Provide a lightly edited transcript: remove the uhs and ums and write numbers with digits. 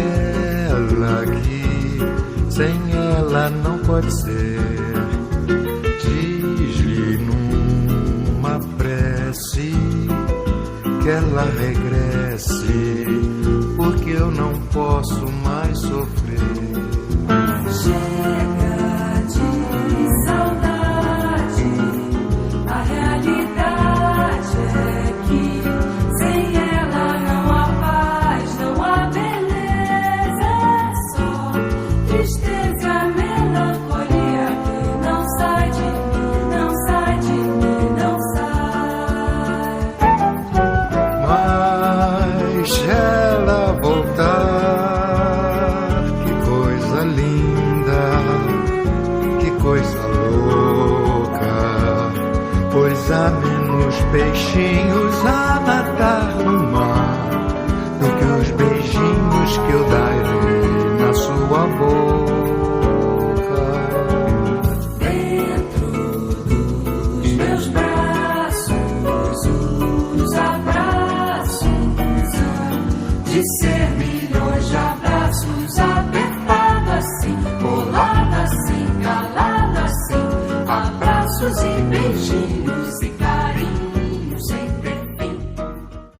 ela aqui, sem ela não pode ser. Diz-lhe numa prece que ela regresse, porque eu não posso mais sofrer. Chega de saudade, a realidade é que sem ela não há paz, não há beleza, é só tristeza, melancolia que não sai de mim, não sai de mim, não sai. Mas se ela voltar, que coisa linda, que coisa louca, pois há menos peixinhos a matar no